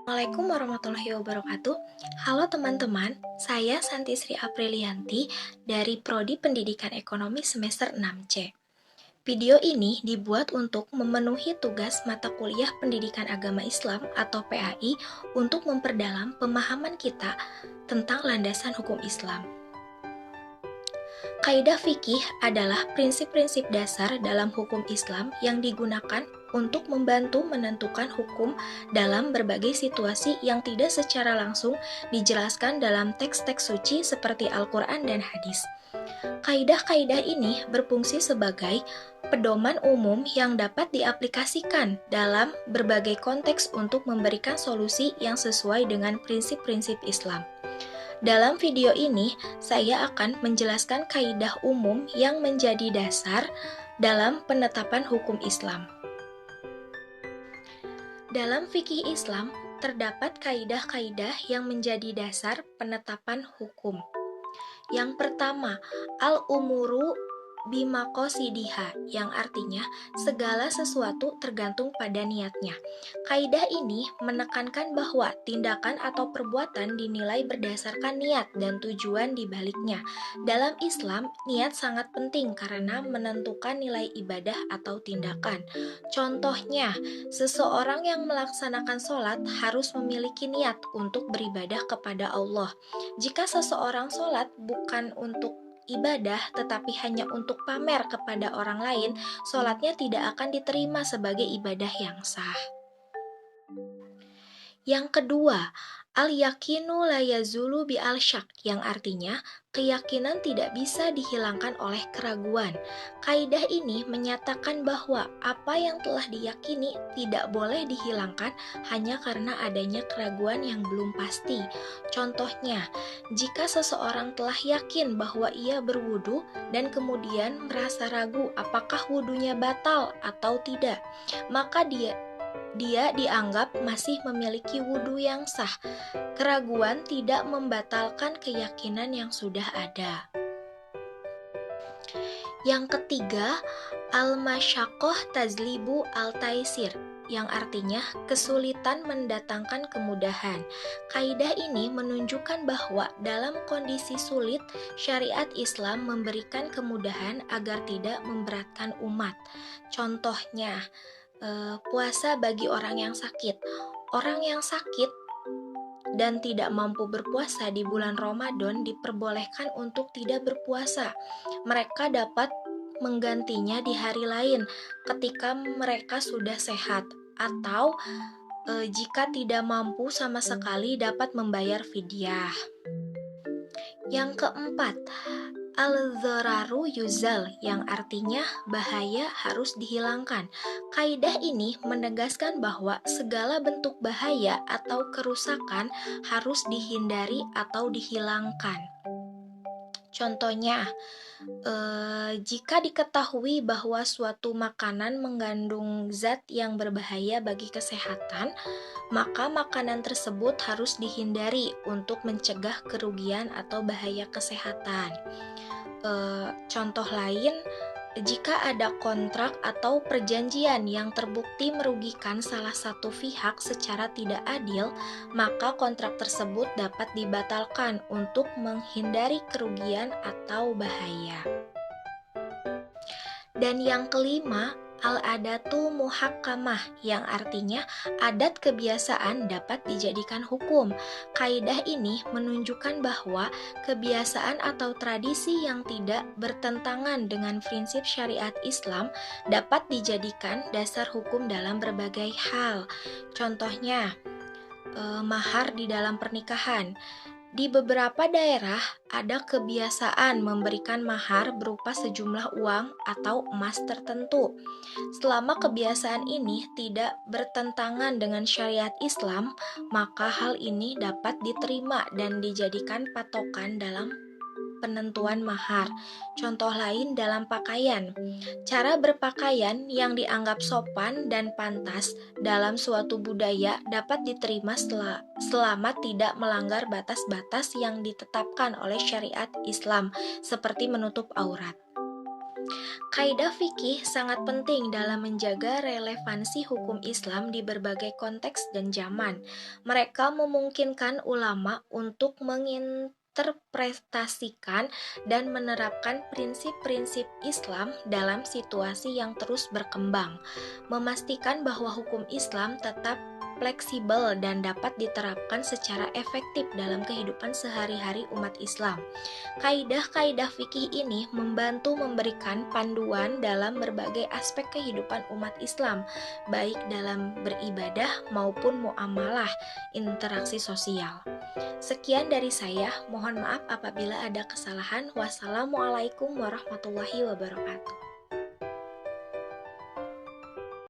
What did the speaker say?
Assalamualaikum warahmatullahi wabarakatuh. Halo teman-teman, saya Santi Sri Aprilianti dari Prodi Pendidikan Ekonomi semester 6C. Video ini dibuat untuk memenuhi tugas mata kuliah Pendidikan Agama Islam atau PAI untuk memperdalam pemahaman kita tentang landasan hukum Islam. Kaidah fikih adalah prinsip-prinsip dasar dalam hukum Islam yang digunakan untuk membantu menentukan hukum dalam berbagai situasi yang tidak secara langsung dijelaskan dalam teks-teks suci seperti Al-Quran dan hadis. Kaidah-kaidah ini berfungsi sebagai pedoman umum yang dapat diaplikasikan dalam berbagai konteks untuk memberikan solusi yang sesuai dengan prinsip-prinsip Islam. Dalam video ini, saya akan menjelaskan kaidah umum yang menjadi dasar dalam penetapan hukum Islam. Dalam fikih Islam, terdapat kaidah-kaidah yang menjadi dasar penetapan hukum. Yang pertama, al-umuru bimaqosidiha, yang artinya segala sesuatu tergantung pada niatnya. Kaidah ini menekankan bahwa tindakan atau perbuatan dinilai berdasarkan niat dan tujuan di baliknya. Dalam Islam, niat sangat penting karena menentukan nilai ibadah atau tindakan. Contohnya, seseorang yang melaksanakan sholat harus memiliki niat untuk beribadah kepada Allah. Jika seseorang sholat bukan untuk ibadah tetapi hanya untuk pamer kepada orang lain, sholatnya tidak akan diterima sebagai ibadah yang sah. Yang kedua, al-yakinu la yazulu bi al-syak, yang artinya keyakinan tidak bisa dihilangkan oleh keraguan. Kaidah ini menyatakan bahwa apa yang telah diyakini tidak boleh dihilangkan hanya karena adanya keraguan yang belum pasti. Contohnya, jika seseorang telah yakin bahwa ia berwudu dan kemudian merasa ragu apakah wudunya batal atau tidak, maka dia dianggap masih memiliki wudu yang sah. Keraguan tidak membatalkan keyakinan yang sudah ada. Yang ketiga, al-masyaqqah tazlibu al-taisir, yang artinya kesulitan mendatangkan kemudahan. Kaidah ini menunjukkan bahwa dalam kondisi sulit, syariat Islam memberikan kemudahan agar tidak memberatkan umat. Contohnya, puasa bagi orang yang sakit. Orang yang sakit dan tidak mampu berpuasa di bulan Ramadan diperbolehkan untuk tidak berpuasa. Mereka dapat menggantinya di hari lain ketika mereka sudah sehat, atau jika tidak mampu sama sekali dapat membayar fidyah. Yang keempat, al-dhararu yuzal, yang artinya bahaya harus dihilangkan. Kaidah ini menegaskan bahwa segala bentuk bahaya atau kerusakan harus dihindari atau dihilangkan. Contohnya, jika diketahui bahwa suatu makanan mengandung zat yang berbahaya bagi kesehatan, maka makanan tersebut harus dihindari untuk mencegah kerugian atau bahaya kesehatan. Contoh lain, jika ada kontrak atau perjanjian yang terbukti merugikan salah satu pihak secara tidak adil, maka kontrak tersebut dapat dibatalkan untuk menghindari kerugian atau bahaya. Dan yang kelima, al-adatu muhakkamah, yang artinya adat kebiasaan dapat dijadikan hukum. Kaidah ini menunjukkan bahwa kebiasaan atau tradisi yang tidak bertentangan dengan prinsip syariat Islam dapat dijadikan dasar hukum dalam berbagai hal. Contohnya, mahar di dalam pernikahan. Di beberapa daerah ada kebiasaan memberikan mahar berupa sejumlah uang atau emas tertentu. Selama kebiasaan ini tidak bertentangan dengan syariat Islam, maka hal ini dapat diterima dan dijadikan patokan dalam penentuan mahar. Contoh lain dalam pakaian. Cara berpakaian yang dianggap sopan dan pantas dalam suatu budaya dapat diterima selama tidak melanggar batas-batas yang ditetapkan oleh syariat Islam, seperti menutup aurat. Kaidah fikih sangat penting dalam menjaga relevansi hukum Islam di berbagai konteks dan zaman. Mereka memungkinkan ulama untuk menginterpretasikan dan menerapkan prinsip-prinsip Islam dalam situasi yang terus berkembang, memastikan bahwa hukum Islam tetap fleksibel dan dapat diterapkan secara efektif dalam kehidupan sehari-hari umat Islam. Kaidah-kaidah fikih ini membantu memberikan panduan dalam berbagai aspek kehidupan umat Islam, baik dalam beribadah maupun muamalah interaksi sosial. Sekian dari saya, mohon maaf apabila ada kesalahan. Wassalamualaikum warahmatullahi wabarakatuh.